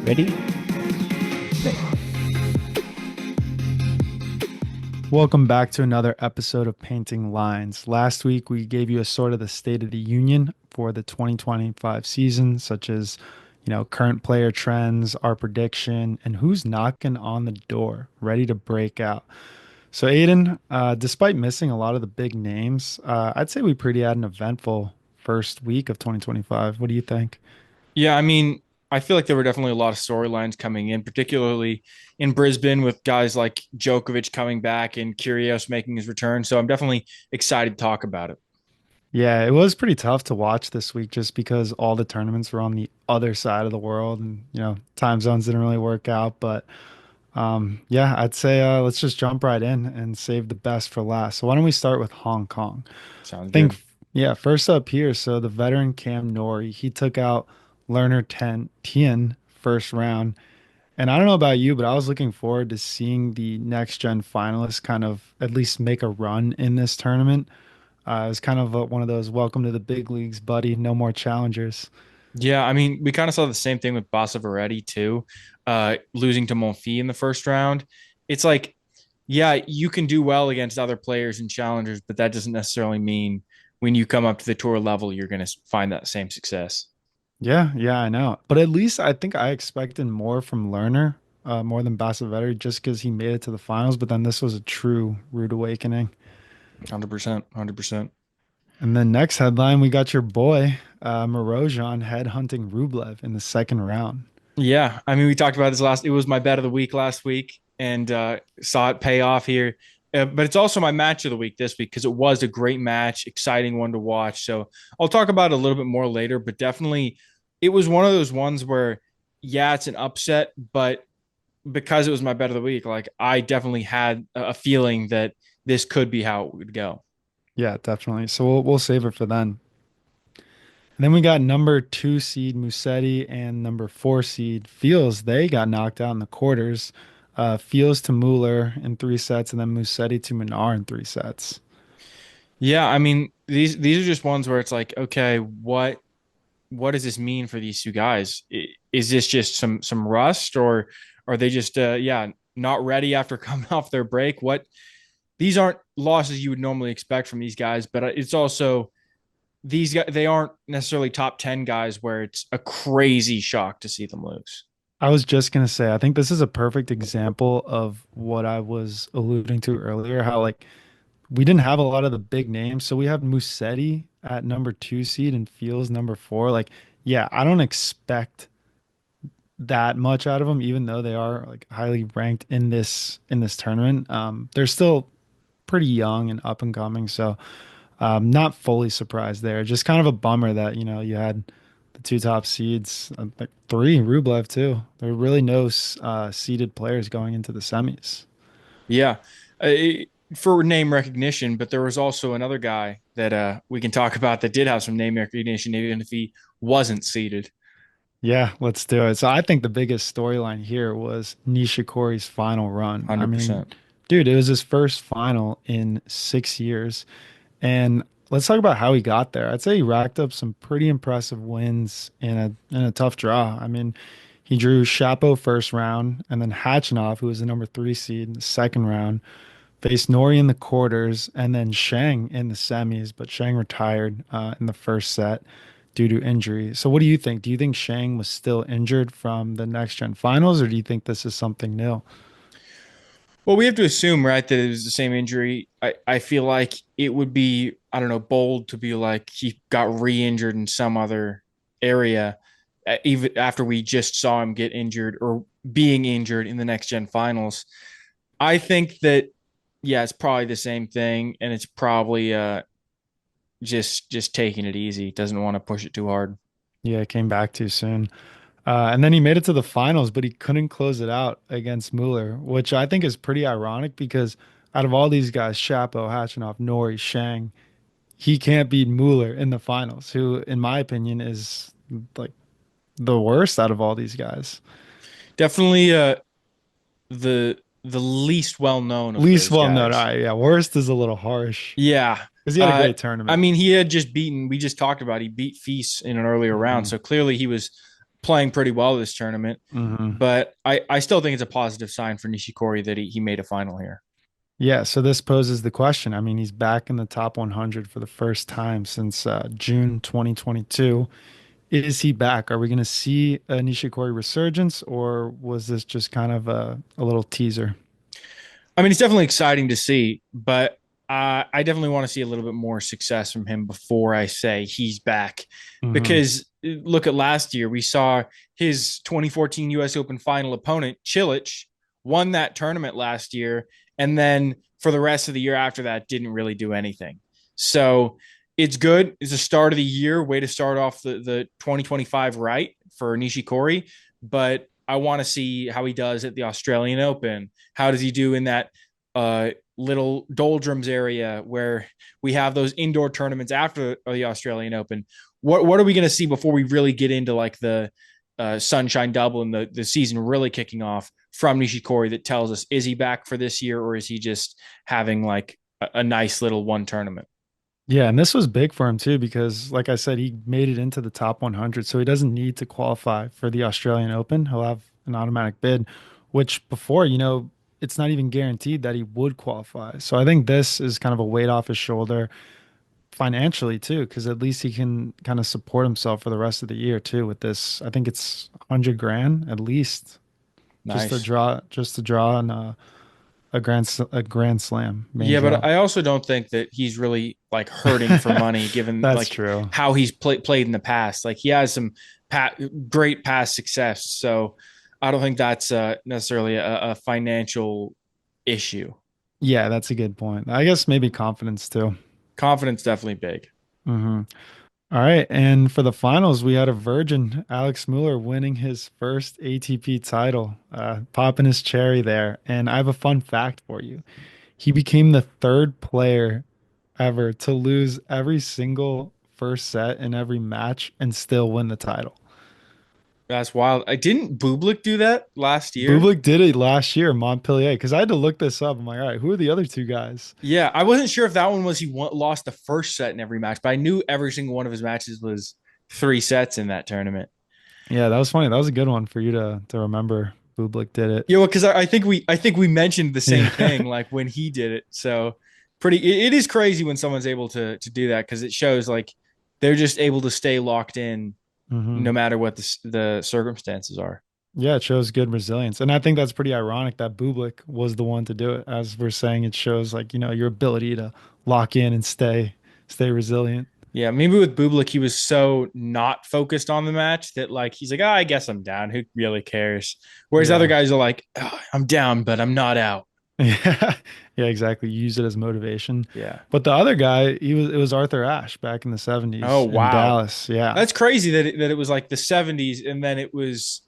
Ready? Welcome back to another episode of Painting Lines. Last week, we gave you a sort of the state of the union for the 2025 season, such as, current player trends, our prediction, and who's knocking on the door, ready to break out. So, Aiden, despite missing a lot of the big names, I'd say we pretty had an eventful first week of 2025. What do you think? Yeah, I mean, I feel like there were definitely a lot of storylines coming in, particularly in Brisbane with guys like Djokovic coming back and Kyrgios making his return. So I'm definitely excited to talk about it. Yeah, it was pretty tough to watch this week just because all the tournaments were on the other side of the world and, time zones didn't really work out. But yeah, I'd say let's just jump right in and save the best for last. So why don't we start with Hong Kong? Sounds I think, good. yeah, first up here. So the veteran Cam Norrie, he took out Lerner Tien first round. And I don't know about you, but I was looking forward to seeing the next gen finalists kind of at least make a run in this tournament. It was kind of one of those welcome to the big leagues, buddy. No more challengers. Yeah, I mean, we kind of saw the same thing with Basaveretti too, losing to Monfils in the first round. It's like, yeah, you can do well against other players and challengers, but that doesn't necessarily mean when you come up to the tour level, you're going to find that same success. Yeah, yeah, I know. But at least I think I expected more from Lerner, more than Basavetti, just because he made it to the finals. But then this was a true rude awakening. 100%, 100%. And then next headline, we got your boy, Marozsan headhunting Rublev in the second round. Yeah, I mean, we talked about this last. It was my bet of the week last week, and saw it pay off here. But it's also my match of the week this week because it was a great match, exciting one to watch. So I'll talk about it a little bit more later. But definitely, it was one of those ones where, yeah, it's an upset, but because it was my bet of the week, like I definitely had a feeling that this could be how it would go. Yeah, definitely. So we'll save it for then. And then we got number two seed Musetti and number four seed Fields. They got knocked out in the quarters. Fields to Mueller in three sets, and then Musetti to Minar in three sets. Yeah, I mean, these are just ones where it's like, okay, what does this mean for these two guys? Is this just some rust, or are they just yeah, not ready after coming off their break? What These aren't losses you would normally expect from these guys, but it's also these guys, they aren't necessarily top 10 guys where it's a crazy shock to see them lose. I was just gonna say, I think this is a perfect example of what I was alluding to earlier, how like we didn't have a lot of the big names. So we have Musetti at number two seed and Fields number four. Like, yeah, I don't expect that much out of them, even though they are like highly ranked in this tournament. They're still pretty young and up and coming, so not fully surprised there. Just kind of a bummer that you had the two top seeds, like three Rublev too. There were really no seeded players going into the semis. Yeah. Uh, for name recognition, but there was also another guy that we can talk about that did have some name recognition, even if he wasn't seated. Yeah, let's do it. So I think the biggest storyline here was Nishikori's final run. I mean, 100%. dude, it was his first final in 6 years. And let's talk about how he got there. I'd say he racked up some pretty impressive wins in a tough draw. I mean, he drew Shapo first round, and then Hachinov, who was the number three seed in the second round, faced Nori in the quarters, and then Shang in the semis. But Shang retired in the first set due to injury. So, what do you think? Do you think Shang was still injured from the next gen finals, or do you think this is something new? Well, we have to assume, right, that it was the same injury. I feel like it would be, I don't know, bold to be like he got re injured in some other area, even after we just saw him get injured or being injured in the next gen finals. I think that, yeah, it's probably the same thing. And it's probably just taking it easy, doesn't want to push it too hard. Yeah, it came back too soon. And then he made it to the finals, but he couldn't close it out against Mueller, which I think is pretty ironic because out of all these guys, Shapo, Hachinov, Nori, Shang, he can't beat Mueller in the finals, who, in my opinion, is like the worst out of all these guys. Definitely the least well known of Least those well known. All guys. right, yeah, worst is a little harsh Yeah. because he had a Uh, great I tournament. mean, he had just beaten, we just talked about, he beat Feast in an earlier round. Mhm. So clearly he was playing pretty well this tournament. Hmm. But I still think it's a positive sign for Nishikori that he made a final here. Yeah, so this poses the question. I mean, he's back in the top 100 for the first time since June 2022. Is he back? Are we going to see a Nishikori resurgence, or was this just kind of a little teaser? I mean, it's definitely exciting to see, but I definitely want to see a little bit more success from him before I say he's back. Hmm. Because look at last year, we saw his 2014 U.S. Open final opponent, Cilic, won that tournament last year, and then for the rest of the year after that, didn't really do anything. So it's good. It's a start of the year, way to start off the 2025 right for Nishikori, but I want to see how he does at the Australian Open. How does he do in that little doldrums area where we have those indoor tournaments after the Australian Open? What are we going to see before we really get into like the Sunshine Double and the season really kicking off from Nishikori that tells us is he back for this year or is he just having like a nice little one tournament? Yeah, and this was big for him too because, like I said, he made it into the top 100, so he doesn't need to qualify for the Australian Open. He'll have an automatic bid, which before, it's not even guaranteed that he would qualify. So I think this is kind of a weight off his shoulder financially too, because at least he can kind of support himself for the rest of the year too with this. I think it's 100 grand at least Nice. just to draw on a grand slam main Yeah, but draw. I also don't think that he's really like hurting for money given That's like true. how he's played in the past. Like he has some pa- great past success, so I don't think that's necessarily a financial issue. Yeah, that's a good point. I guess maybe confidence too. Confidence definitely big. Hmm. All right, and for the finals, we had a virgin, Alex Mueller, winning his first ATP title, popping his cherry there. And I have a fun fact for you. He became the third player ever to lose every single first set in every match and still win the title. That's wild. I didn't Bublik do that last year. Bublik did it last year in Montpellier because I had to look this up. I'm like, all right, who are the other two guys? Yeah, I wasn't sure if that one was lost the first set in every match, but I knew every single one of his matches was three sets in that tournament. Yeah, that was funny. That was a good one for you to remember. Bublik did it. Yeah, well, because I think we mentioned the same Yeah. thing like when he did it. So it is crazy when someone's able to do that because it shows like they're just able to stay locked in Hmm. no matter what the circumstances are. Yeah, it shows good resilience. And I think that's pretty ironic that Bublik was the one to do it. As we're saying, it shows like, your ability to lock in and stay resilient. Yeah, maybe with Bublik, he was so not focused on the match that like he's like, oh, I guess I'm down. Who really cares? Whereas other Yeah. guys are like, oh, I'm down, but I'm not out. Yeah. Yeah, exactly. Use it as motivation. Yeah. But the other guy, it was Arthur Ashe back in the Oh 70s in wow, Dallas. Yeah. that's crazy that it was like the 70s and then it was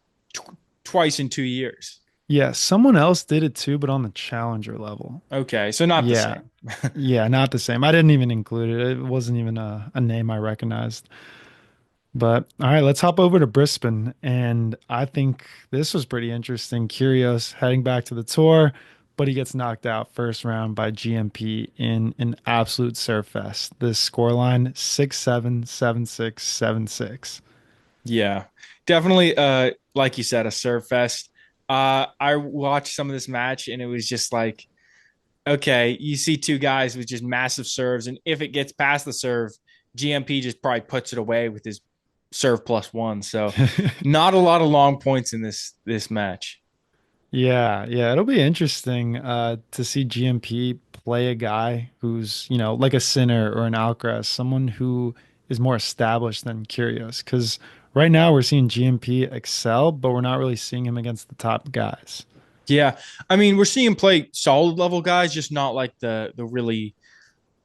twice in 2 years. Yeah, someone else did it too, but on the challenger level. Okay, so not the Yeah. same. Yeah, not the same. I didn't even include it. It wasn't even a name I recognized. But all right, let's hop over to Brisbane. And I think this was pretty interesting. Kyrgios heading back to the tour, but he gets knocked out first round by GMP in an absolute surf fest. This scoreline 6-7, 7-6, 7-6. Yeah, definitely. Like you said, a serve fest. I watched some of this match and it was just like, okay, you see two guys with just massive serves, and if it gets past the serve, GMP just probably puts it away with his serve plus one. So, not a lot of long points in this match. Yeah, yeah, it'll be interesting to see GMP play a guy who's, like a Sinner or an Alcaraz, someone who is more established than Kyrgios. Because right now we're seeing GMP excel, but we're not really seeing him against the top guys. Yeah, I mean, we're seeing him play solid level guys, just not like the really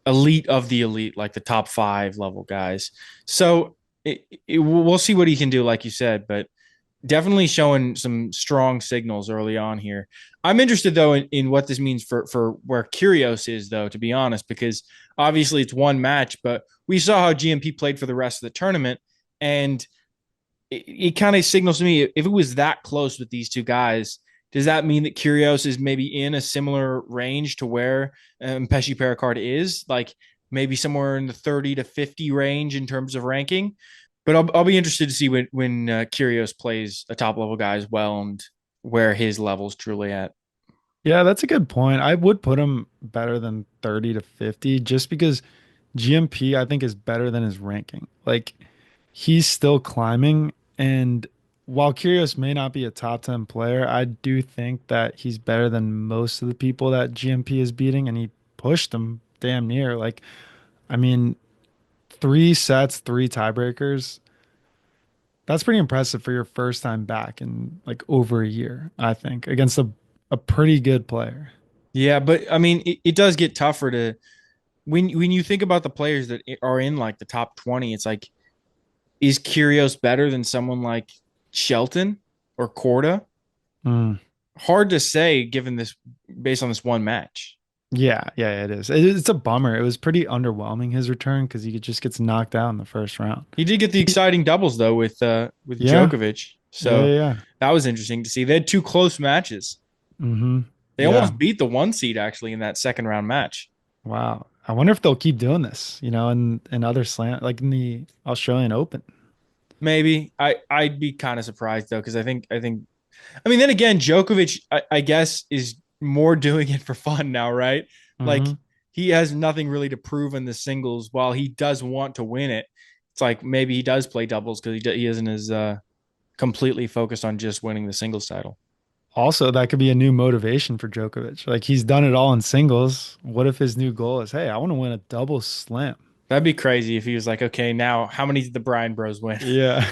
elite of the elite, like the top five level guys. So we'll see what he can do, like you said, but definitely showing some strong signals early on here. I'm interested though in what this means for where Kyrgios is though, to be honest, because obviously it's one match, but we saw how GMP played for the rest of the tournament, and it kind of signals to me if it was that close with these two guys. Does that mean that Kyrgios is maybe in a similar range to where Pesci Pericard is, like maybe somewhere in the 30 to 50 range in terms of ranking? But I'll be interested to see when Kyrgios plays a top level guy as well and where his level's truly at. Yeah, that's a good point. I would put him better than 30 to 50 just because GMP I think is better than his ranking. Like he's still climbing, and while Kyrgios may not be a top 10 player, I do think that he's better than most of the people that GMP is beating, and he pushed them damn near. Like I mean, 3 sets, 3 tiebreakers. That's pretty impressive for your first time back in like over a year, I think, against a pretty good player. Yeah, but I mean, it does get tougher to when you think about the players that are in like the top 20. It's like, is Kyrgios better than someone like Shelton or Korda? Mm. Hard to say given this based on this one match. Yeah, yeah, it is. It's a bummer. It was pretty underwhelming his return because he just gets knocked out in the first round. He did get the exciting doubles though with Yeah, Djokovic, yeah, yeah, so yeah. that was interesting to see. They had two close matches. Mm-hmm. They Yeah. almost beat the one seed actually in that second round match. Wow. I wonder if they'll keep doing this, in other slam like in the Australian Open. Maybe I'd be kind of surprised though because I mean then again Djokovic I guess is more doing it for fun now, right? Like Mm-hmm. he has nothing really to prove in the singles while he does want to win it. It's like maybe he does play doubles because he isn't as completely focused on just winning the singles title. Also, that could be a new motivation for Djokovic. Like he's done it all in singles. What if his new goal is, hey, I want to win a double slam? That'd be crazy if he was like, okay, now how many did the Bryan Bros win? Yeah.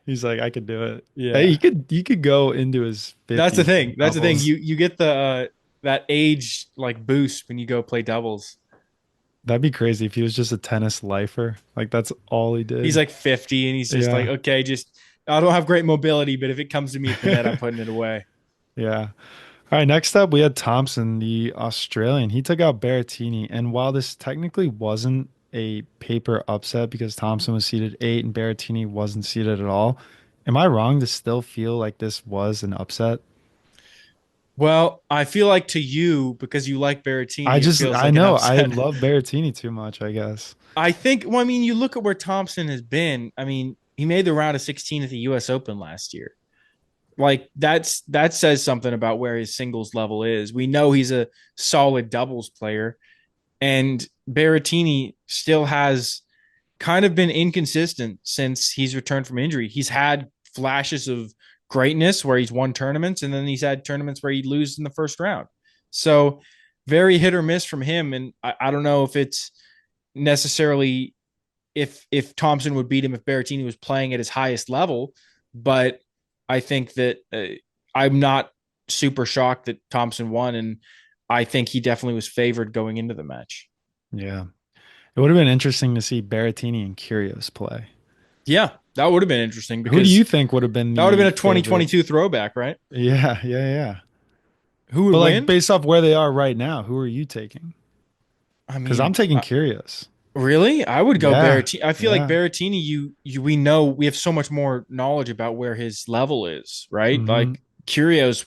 He's like, I could do it. Hey, Yeah, he could go into his that's the 50s thing. playing That's the thing. doubles. You get the that age like boost when you go play doubles. That'd be crazy if he was just a tennis lifer. Like that's all he He's did. like 50 and he's just like, Yeah. okay, just I don't have great mobility, but if it comes to me at the net, I'm putting it away. Yeah. All right, next up we had Thompson, the Australian. He took out Berrettini, and while this technically wasn't a paper upset because Thompson was seeded 8 and Berrettini wasn't seeded at all, am I wrong to still feel like this was an upset? Well, I feel like to you, because you like Berrettini, it feels I like an know, I upset. love Berrettini too much, I guess. I think, well, I mean, you look at where Thompson has been. I mean, he made the round of 16 at the US Open last year. Like that says something about where his singles level is. We know he's a solid doubles player, and Berrettini still has kind of been inconsistent since he's returned from injury. He's had flashes of greatness where he's won tournaments, and then he's had tournaments where he loses in the first round. So very hit or miss from him. And I don't know if it's necessarily if Thompson would beat him if Berrettini was playing at his highest level, but I think that I'm not super shocked that Thompson won, and I think he definitely was favored going into the match. Yeah. It would have been interesting to see Berrettini and Kyrgios play. Yeah, that would have been interesting Who do because you think would have been that would have been the a favorite? 2022 throwback, right? Yeah, yeah, yeah. Who would But like win? based off where they are right now, who are you taking? I Because I'm mean, taking Kyrgios. really, I would go Yeah, Berrettini. I feel like yeah. Berrettini. We know we have so much more knowledge about where his level is, right? Hmm. Like Curios,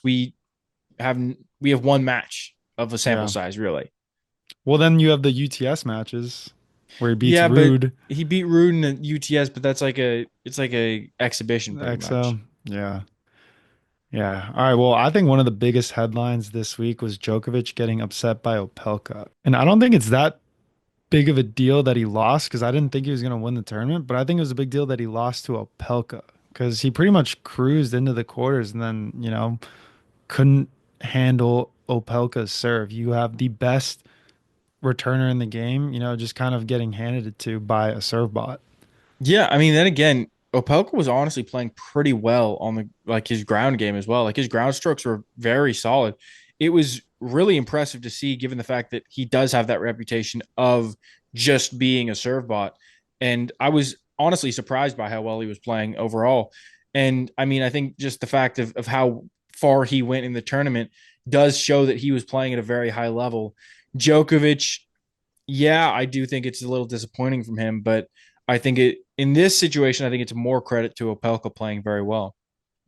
have we have one match of a sample Yeah. size, really. Well, then you have the UTS matches where he beats Yeah, but Rude, he beat Rude in the UTS, but that's like it's like a exhibition pretty XO. much. Yeah. Yeah. All right. Well, I think one of the biggest headlines this week was Djokovic getting upset by Opelka. And I don't think it's that big of a deal that he lost because I didn't think he was going to win the tournament, but I think it was a big deal that he lost to Opelka because he pretty much cruised into the quarters and then, couldn't handle Opelka's serve. You have the best returner in the game, just kind of getting handed it to by a serve bot. Yeah, I mean, then again, Opelka was honestly playing pretty well on the like his ground game as well. Like his ground strokes were very solid. It was really impressive to see, given the fact that he does have that reputation of just being a serve bot. And I was honestly surprised by how well he was playing overall. And I mean, I think just the fact of how far he went in the tournament does show that he was playing at a very high level. Djokovic, yeah, I do think it's a little disappointing from him, but I think it in this situation, I think it's more credit to Opelka playing very well.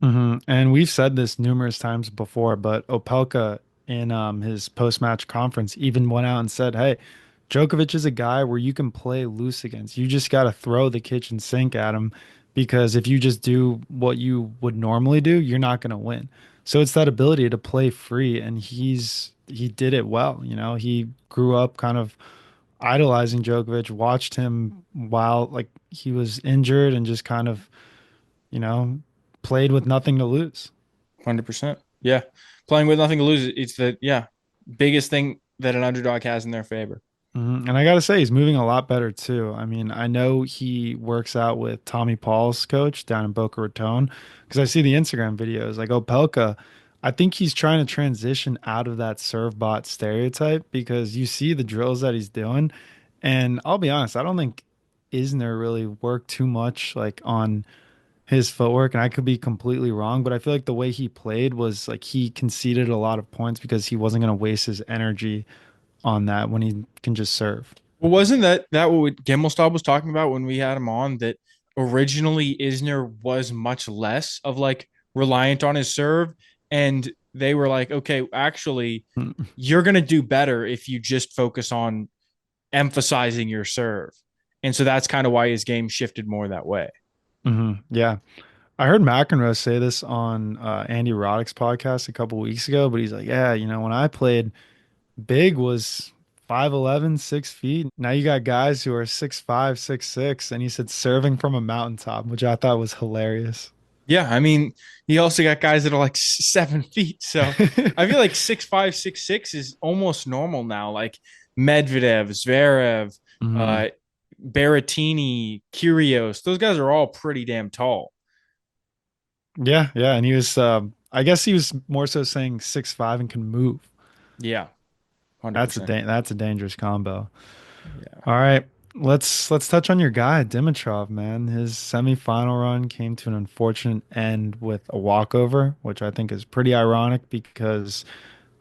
And we've said this numerous times before, but Opelka in his post-match conference even went out and said, "Hey, Djokovic is a guy where you can play loose against. You just got to throw the kitchen sink at him because if you just do what you would normally do, you're not going to win. So it's that ability to play free, and he did it well. You know, he grew up kind of idolizing Djokovic, watched him while like he was injured, and just kind of, you know, played with nothing to lose. 100%. Yeah. Playing with nothing to lose. It's the, yeah, biggest thing that an underdog has in their favor. And I gotta say, he's moving a lot better too. I mean, I know he works out with Tommy Paul's coach down in Boca Raton because I see the Instagram videos. Like Opelka, I think he's trying to transition out of that serve bot stereotype because you see the drills that he's doing. And I'll be honest, I don't think Isner really worked too much like on his footwork, and I could be completely wrong, but I feel like the way he played was like he conceded a lot of points because he wasn't going to waste his energy on that when he can just serve. Well, wasn't that what Gimelstob was talking about when we had him on? That originally Isner was much less of like reliant on his serve, and they were like, okay, actually, you're gonna do better if you just focus on emphasizing your serve, and so that's kind of why his game shifted more that way. Yeah. I heard McEnroe say this on Andy Roddick's podcast a couple weeks ago, but he's like, yeah, you know, when I played, big was 5'11", 6 feet. Now you got guys who are 6'5", 6'6", and he said serving from a mountaintop, which I thought was hilarious. Yeah, I mean, he also got guys that are like 7 feet. So I feel like 6'5", 6'6" is almost normal now. Like Medvedev, Zverev, hmm uh, Berrettini, Kyrgios, those guys are all pretty damn tall. Yeah, yeah, and he was, I guess he was more so saying 6'5" and can move. Yeah, 100%. That's a dangerous combo. Yeah. All right, let's touch on your guy Dimitrov, man. His semifinal run came to an unfortunate end with a walkover, which I think is pretty ironic because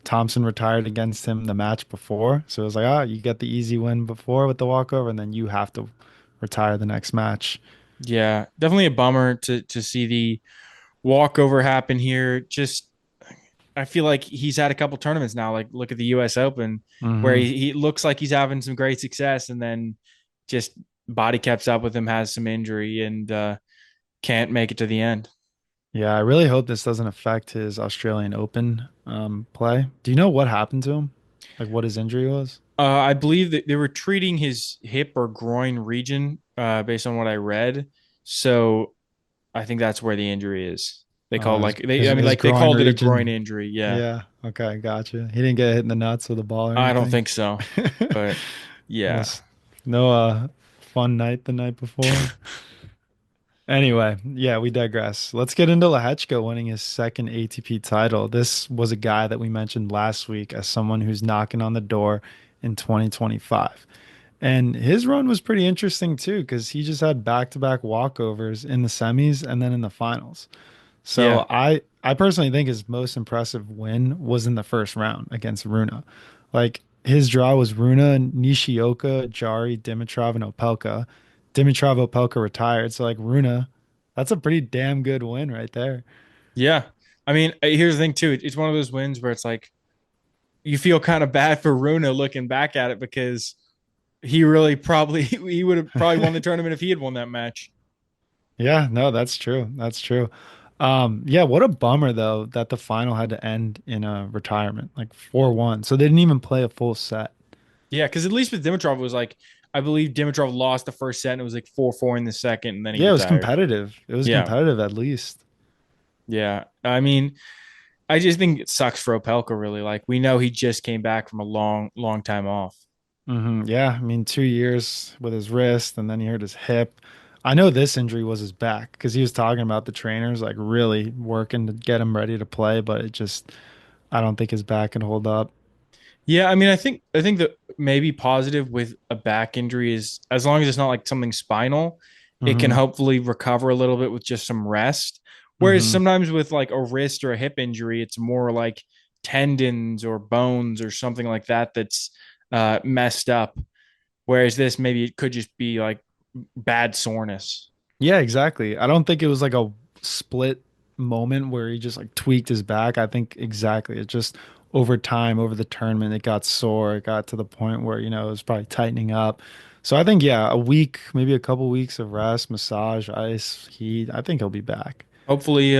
Thompson retired against him the match before. So it was like, ah, you get the easy win before with the walkover, and then you have to retire the next match. Yeah, definitely a bummer to see the walkover happen here. Just I feel like he's had a couple tournaments now. Like look at the U.S. Open, where hmm he looks like he's having some great success, and then just body keeps up with him, has some injury, and can't make it to the end. Yeah, I really hope this doesn't affect his Australian Open play. Do you know what happened to him? Like what his injury was? I believe that they were treating his hip or groin region, based on what I read. So I think that's where the injury is. They call it His like they, I mean, his like they groin called it a groin region. injury. Yeah, Yeah. Okay, gotcha. He didn't get hit in the nuts with a ball or I don't anything. think so, but No, yeah, no fun night the night before. Anyway, yeah, we digress. Let's get into Lehechka winning his second ATP title. This was a guy that we mentioned last week as someone who's knocking on the door in 2025. And his run was pretty interesting too, because he just had back-to-back walkovers in the semis and then in the finals. yeah, So I personally think his most impressive win was in the first round against Runa. Like his draw was Runa, Nishioka, Jari, Dimitrov, and Opelka. Dimitrov, Opelka retired. So like Runa, that's a pretty damn good win right there. yeah. I mean, here's the thing too. It's one of those wins where it's like you feel kind of bad for Runa looking back at it because he really probably he would have probably won the tournament if he had won that match. Yeah, no, that's true. That's true. Yeah, what a bummer though that the final had to end in a retirement, like 4-1. So they didn't even play a full set. Yeah, because at least with Dimitrov, it was like I believe Dimitrov lost the first set and it was like 4-4 in the second, and then he Yeah, it was retired. competitive. It was Yeah, competitive at least. yeah. I mean, I just think it sucks for Opelka. Really, like we know he just came back from a long, long time off. Yeah, I mean, 2 years with his wrist, and then he hurt his hip. I know this injury was his back because he was talking about the trainers like really working to get him ready to play, but it just, I don't think his back can hold up. Yeah, I mean, I think that maybe positive with a back injury is as long as it's not like something spinal, it can hmm hopefully recover a little bit with just some rest. Whereas hmm sometimes with like a wrist or a hip injury, it's more like tendons or bones or something like that that's messed up. Whereas this maybe it could just be like bad soreness. Yeah, exactly. I don't think it was like a split moment where he just like tweaked his back. I think exactly. It's just over time, over the tournament, it got sore. It got to the point where, it was probably tightening up. So I think, yeah, a week, maybe a couple weeks of rest, massage, ice, heat. I think he'll be back. Hopefully,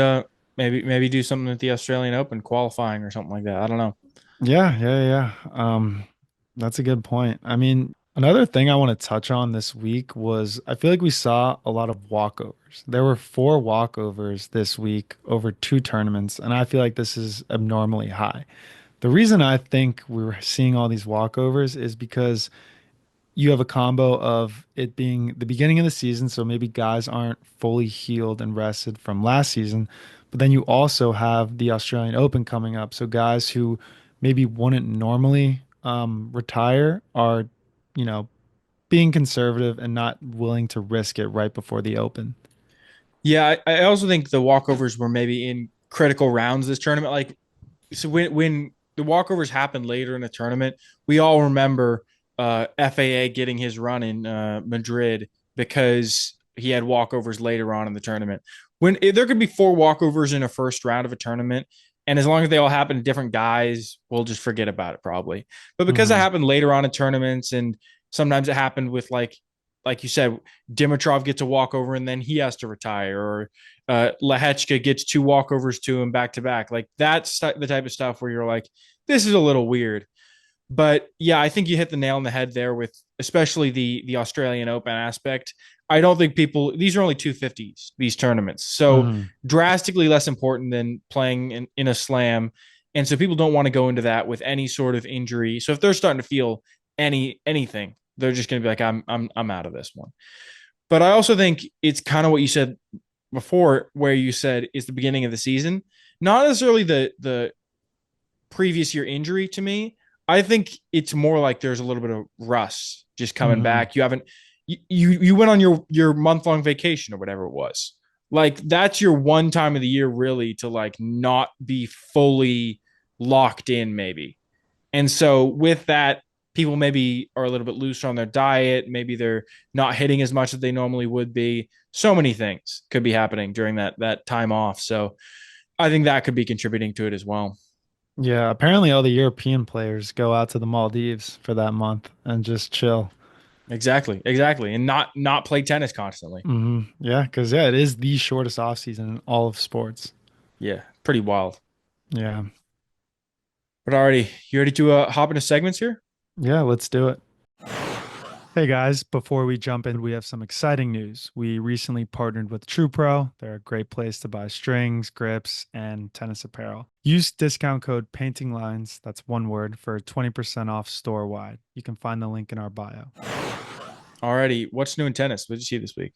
maybe do something at the Australian Open qualifying or something like that. I don't know. Yeah, yeah, yeah. That's a good point. I mean, another thing I want to touch on this week was I feel like we saw a lot of walkovers. There were four walkovers this week over two tournaments, and I feel like this is abnormally high. The reason I think we were seeing all these walkovers is because you have a combo of it being the beginning of the season, so maybe guys aren't fully healed and rested from last season, but then you also have the Australian Open coming up, so guys who maybe wouldn't normally retire are, you know, being conservative and not willing to risk it right before the Open. Yeah, I also think the walkovers were maybe in critical rounds this tournament. Like, so when the walkovers happened later in the tournament, we all remember FAA getting his run in Madrid because he had walkovers later on in the tournament. When there could be four walkovers in a first round of a tournament, and as long as they all happen to different guys, we'll just forget about it probably. But because it Hmm. happened later on in tournaments, and sometimes it happened with like you said, Dimitrov gets a walkover and then he has to retire, or Lehechka gets two walkovers to him back to back. Like that's the type of stuff where you're like, this is a little weird. But yeah, I think you hit the nail on the head there with especially the Australian Open aspect. I don't think people these are only 250s, these tournaments. So Hmm. drastically less important than playing in a slam. And so people don't want to go into that with any sort of injury. So if they're starting to feel anything, they're just going to be like, I'm out of this one. But I also think it's kind of what you said before, where you said is the beginning of the season, not necessarily the previous year injury to me. I think it's more like there's a little bit of rust just coming Hmm. back. You haven't you went on your month long vacation or whatever it was. Like that's your one time of the year really to like not be fully locked in maybe. And so with that, people maybe are a little bit looser on their diet. Maybe they're not hitting as much as they normally would be. So many things could be happening during that time off. So I think that could be contributing to it as well. Yeah, apparently all the European players go out to the Maldives for that month and just chill. Exactly, exactly, and not play tennis constantly. Yeah, because yeah, it is the shortest off season in all of sports. Yeah, pretty wild. Yeah. But already, you ready to hop into segments here? Yeah, let's do it. Hey guys, before we jump in, we have some exciting news. We recently partnered with TruePro. They're a great place to buy strings, grips, and tennis apparel. Use discount code Painting Lines, that's one word, for 20% off store wide. You can find the link in our bio. Already, what's new in tennis? What did you see this week?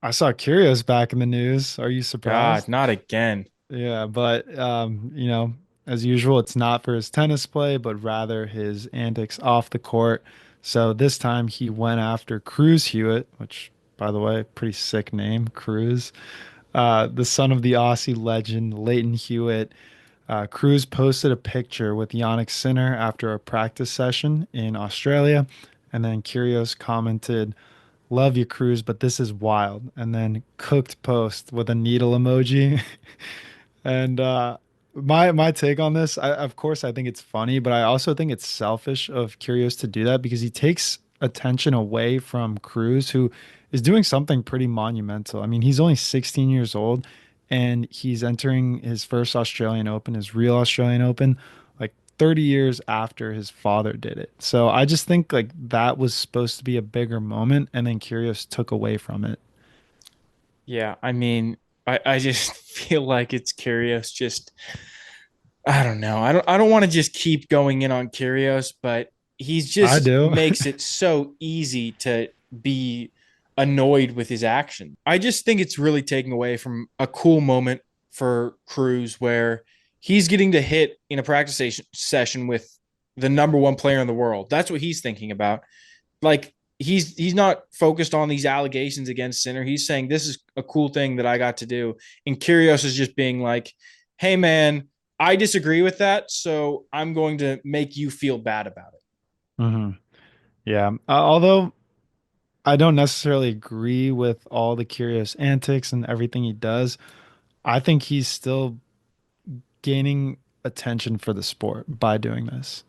I saw Kyrgios back in the news. Are you God, surprised? not again. Yeah, but as usual, it's not for his tennis play, but rather his antics off the court. So this time he went after Cruz Hewitt, which, by the way, pretty sick name, Cruz, the son of the Aussie legend Leighton Hewitt. Cruz posted a picture with Yannick Sinner after a practice session in Australia, and then Kyrgios commented, "Love you, Cruz, but this is wild." And then cooked post with a needle emoji. And my take on this, of course, I think it's funny, but I also think it's selfish of Kyrgios to do that because he takes attention away from Cruz, who is doing something pretty monumental. I mean, he's only 16 years old and he's entering his first Australian Open, his real Australian Open, like 30 years after his father did it. So I just think like that was supposed to be a bigger moment, and then Kyrgios took away from it. Yeah, I mean, I just feel like it's curious. Just I don't know. I don't want to just keep going in on Kyrgios, but he's I just do. makes it so easy to be annoyed with his action. I just think it's really taking away from a cool moment for Cruz where he's getting to hit in a session with the number one player in the world. That's what he's thinking about. Like he's not focused on these allegations against Sinner. He's saying this is a cool thing that I got to do. And Kyrgios is just being like, "Hey man, I disagree with that, so I'm going to make you feel bad about it." Hmm. Yeah. Although I don't necessarily agree with all the curious antics and everything he does, I think he's still gaining. attention for the sport by doing this.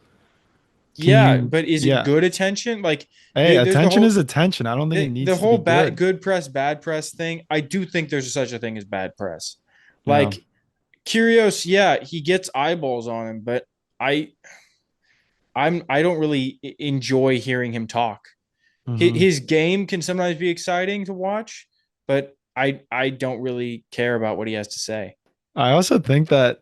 Can Yeah, you, but is it yeah. good attention? Like Hey, there's the attention is whole attention. I don't think it the needs to whole be good. bad press thing. I do think there's such a thing as bad press. Yeah. Like Kyrgios, yeah, he gets eyeballs on him, but I I don't really enjoy hearing him talk. Hmm. His game can sometimes be exciting to watch, but I don't really care about what he has to say. I also think that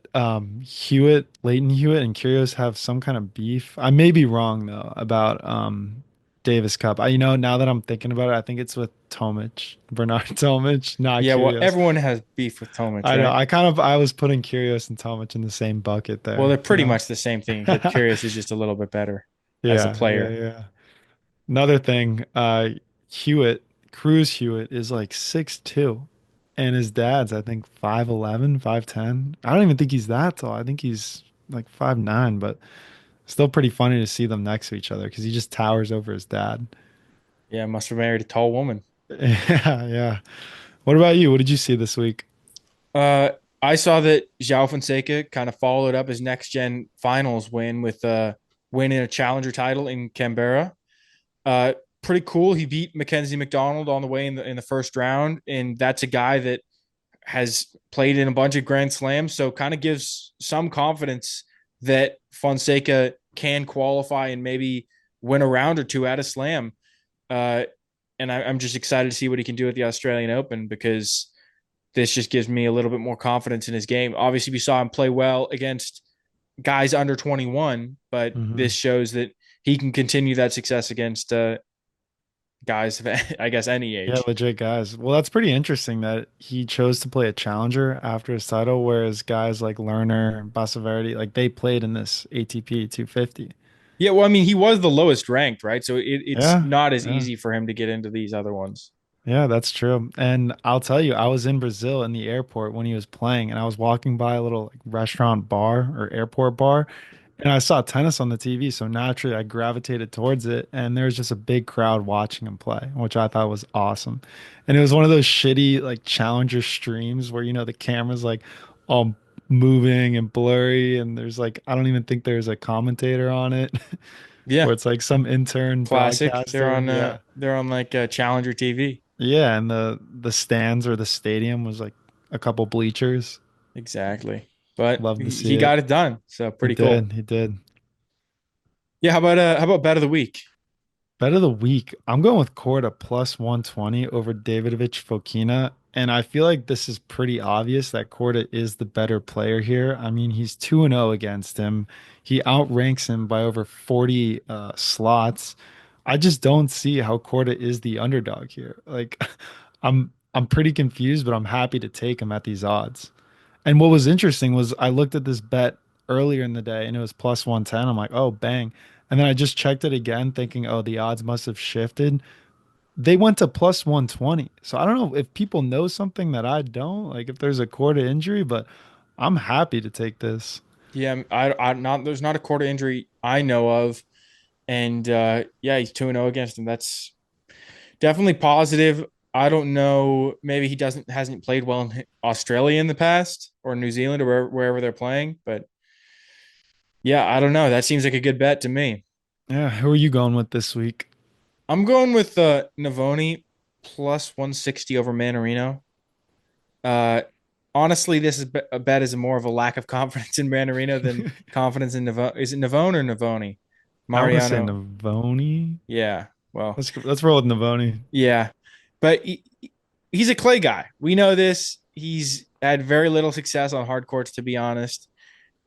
Hewitt, Leighton Hewitt, and Kyrgios have some kind of beef. I may be wrong though about Davis Cup. Now that I'm thinking about it, I think it's with Tomic, Bernard Tomic, not Yeah, well, Kyrgios. everyone has beef with Tomic, I know. right? I was putting Kyrgios and Tomic in the same bucket Well, there. they're pretty much the same thing, except Kyrgios is just a little bit better as a Yeah, yeah, player. yeah. Another thing, Hewitt, Cruz Hewitt is like 6'2", and his dad's I think 5'11", 5'10". I don't even think he's that tall. I think he's like 5'9", but still pretty funny to see them next to each other because he just towers over his dad. Yeah, must have married a tall woman. Yeah, yeah. What about you? What did you see this week? Uh, I saw that João Fonseca kind of followed up his next gen finals win with winning a challenger title in Canberra. Uh, Pretty cool. He beat Mackenzie McDonald on the way in the first round, and that's a guy that has played in a bunch of Grand Slams, so kind of gives some confidence that Fonseca can qualify and maybe win a round or two at a slam. Uh, and I'm just excited to see what he can do at the Australian Open because this just gives me a little bit more confidence in his game. Obviously, we saw him play well against guys under 21, but Hmm. this shows that he can continue that success against guys of, I guess, any Yeah, age. legit guys. Well, that's pretty interesting that he chose to play a challenger after his title, whereas guys like Lerner and Basaverdi, like they played in this ATP 250. Yeah, well, I mean, he was the lowest ranked, right? So it's Yeah, not as yeah, easy for him to get into these other ones. yeah, that's true. And I'll tell you, I was in Brazil in the airport when he was playing, and I was walking by a little like restaurant bar or airport bar, and I saw tennis on the TV. So naturally, I gravitated towards it, and there was just a big crowd watching him play, which I thought was awesome. And it was one of those shitty like challenger streams where the camera's like all moving and blurry, and there's like I don't even think there's a commentator on it, Yeah, where it's like some intern classic. broadcaster. Yeah. They're on like Challenger TV. Yeah, and the stands or the stadium was like a couple bleachers. Exactly. But Love to see he it. got it done. So He pretty cool. did. He did. Yeah, how about bet of the week? Bet of the week. I'm going with Korda plus 120 over Davidovich Fokina. And I feel like this is pretty obvious that Korda is the better player here. I mean, he's 2-0 against him. He outranks him by over 40 slots. I just don't see how Korda is the underdog here. Like I'm pretty confused, but I'm happy to take him at these odds. And what was interesting was I looked at this bet earlier in the day and it was plus 110. I'm like, oh, bang. And then I just checked it again, thinking, oh, the odds must have shifted. They went to plus 120. So I don't know if people know something that I don't, like if there's a quarter injury, but I'm happy to take this. Yeah, I not there's not a quarter injury I know of, and yeah, he's 2-0 against him. That's definitely positive. I don't know. Maybe he doesn't hasn't played well in Australia in the past or New Zealand or wherever they're playing. But yeah, I don't know. That seems like a good bet to me. Yeah. Who are you going with this week? I'm going with Navoni plus 160 over Manarino. Uh, Honestly, this is a bet is more of a lack of confidence in Manarino than confidence in Navone. Is it Navone or Navoni? I want to say Mariano. Navoni. Yeah. Well, Let's roll with Navoni. yeah. But he's a clay guy. We know this. He's had very little success on hard courts, to be honest.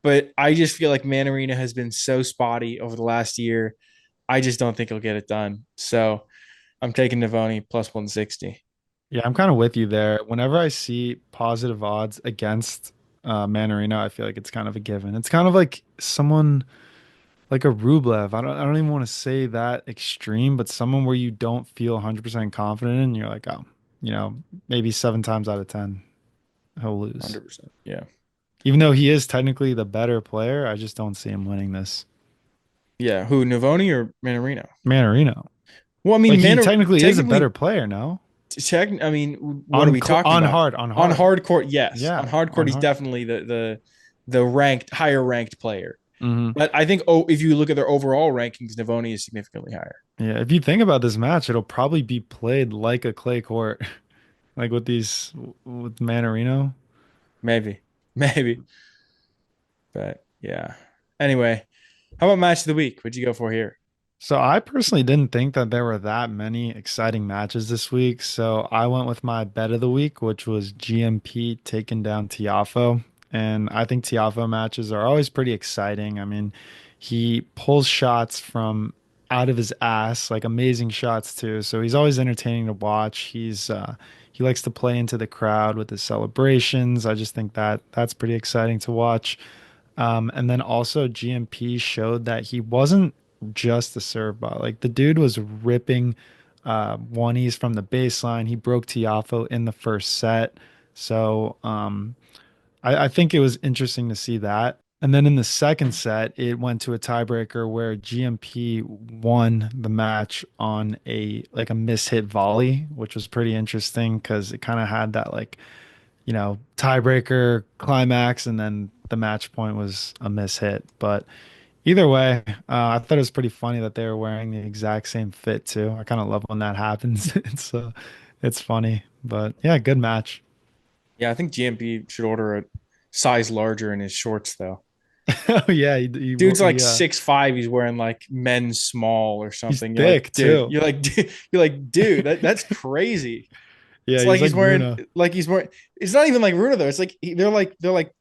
But I just feel like Manarino has been so spotty over the last year. I just don't think he'll get it done. So I'm taking Navoni plus 160. Yeah, I'm kind of with you there. Whenever I see positive odds against Manarino, I feel like it's kind of a given. It's kind of like someone like a Rublev. I don't even want to say that extreme, but someone where you don't feel 100% confident in, you're like, oh, maybe 7 times out of 10 he'll lose. 100%. Yeah. Even though he is technically the better player, I just don't see him winning this. Yeah. Who, Navoni or Manarino? Manarino. Well, I Like mean, he technically is a better technically, player, no? I mean, what are we talking On about? hard, on On hard. hard court, yes. On Yeah, hard court, on he's hard. definitely the ranked higher ranked player. Hmm. But I think if you look at their overall rankings, Navoni is significantly higher. Yeah, if you think about this match, it'll probably be played like a clay court, like with these with Manarino. Maybe, maybe, but yeah. Anyway, how about match of the week? What'd you go for here? So I personally didn't think that there were that many exciting matches this week. So I went with my bet of the week, which was GMP taking down Tiafo. And I think Tiafo matches are always pretty exciting. I mean, he pulls shots from out of his ass, like amazing shots too. So he's always entertaining to watch. He likes to play into the crowd with his celebrations. I just think that that's pretty exciting to watch. And then also GMP showed that he wasn't just a serve ball. Like the dude was ripping oneies from the baseline. He broke Tiafo in the first set. So I think it was interesting to see that. And then in the second set, it went to a tiebreaker where GMP won the match on a mishit volley, which was pretty interesting because it kind of had that like tiebreaker climax, and then the match point was a miss hit. But either way, I thought it was pretty funny that they were wearing the exact same fit too. I kind of love when that happens. It's funny, but yeah, good match. Yeah, I think GMP should order a size larger in his shorts though. Oh yeah, Dude's like 6'5". He's wearing like men's small or he's something. You're like, thick dude. too. You're like, dude. That's crazy. Yeah, It's he's like like he's wearing Runa. like he's wearing. It's not even like Runa though. It's like they're like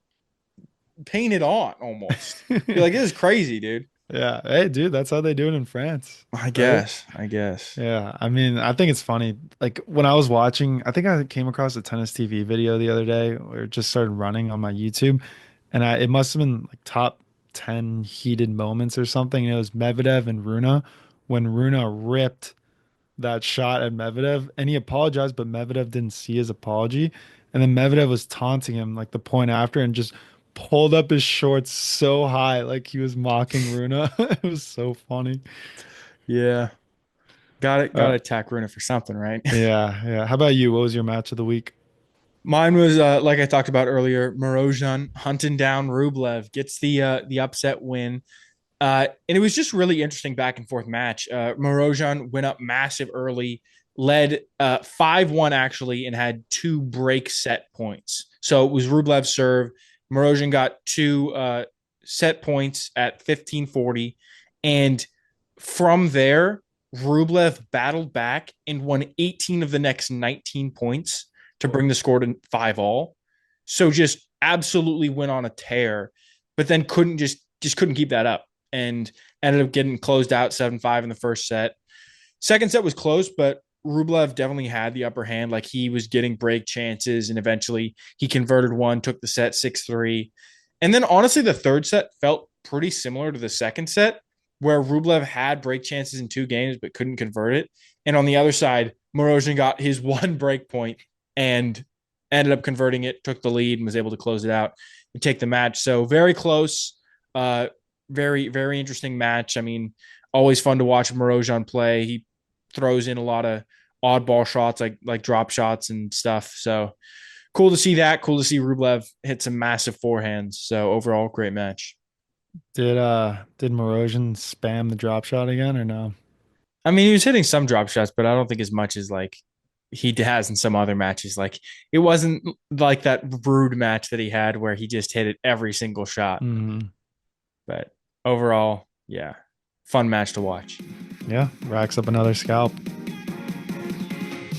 painted on almost. You're like, this is crazy, dude. Yeah, hey dude, that's how they do it in France, I right? guess. I guess. Yeah, I mean, I think it's funny. Like when I was watching, I think I came across a tennis TV video the other day where it just started running on my YouTube, and it must have been like top 10 heated moments or something. And it was Medvedev and Runa when Runa ripped that shot at Medvedev, and he apologized, but Medvedev didn't see his apology, and then Medvedev was taunting him like the point after, and just pulled up his shorts so high, like he was mocking Runa. It was so funny. Yeah. Got it. Got Uh, to attack Runa for something, right? yeah, yeah. How about you? What was your match of the week? Mine was like I talked about earlier. Morozhan hunting down Rublev gets the upset win. And it was just really interesting back and forth match. Morozhan went up massive early, led 5-1 actually, and had two break set points. So it was Rublev's serve. Morozhan got two set points at 15:40, and from there, Rublev battled back and won 18 of the next 19 points to bring the score to 5-all. So just absolutely went on a tear, but then couldn't couldn't keep that up and ended up getting closed out 7-5 in the first set. Second set was close, but Rublev definitely had the upper hand. Like he was getting break chances, and eventually he converted one, took the set 6-3. And then honestly, the third set felt pretty similar to the second set, where Rublev had break chances in two games but couldn't convert it. And on the other side, Morozhin got his one break point and ended up converting it, took the lead, and was able to close it out and take the match. So very close. Very, very interesting match. I mean, always fun to watch Morozhan play. He throws in a lot of oddball shots, like drop shots and stuff. So cool to see that. Cool to see Rublev hit some massive forehands. So overall, great match. Did Morozhin spam the drop shot again or no? I mean, he was hitting some drop shots, but I don't think as much as like he has in some other matches. Like it wasn't like that rude match that he had where he just hit it every single shot. Hmm. But overall, yeah, fun match to watch. Yeah, racks up another scalp.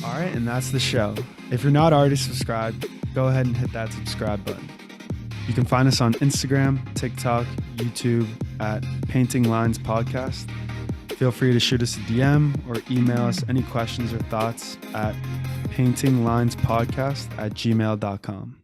All right, and that's the show. If you're not already subscribed, go ahead and hit that subscribe button. You can find us on Instagram, TikTok, YouTube at Painting Lines Podcast. Feel free to shoot us a DM or email us any questions or thoughts at paintinglinespodcast@gmail.com.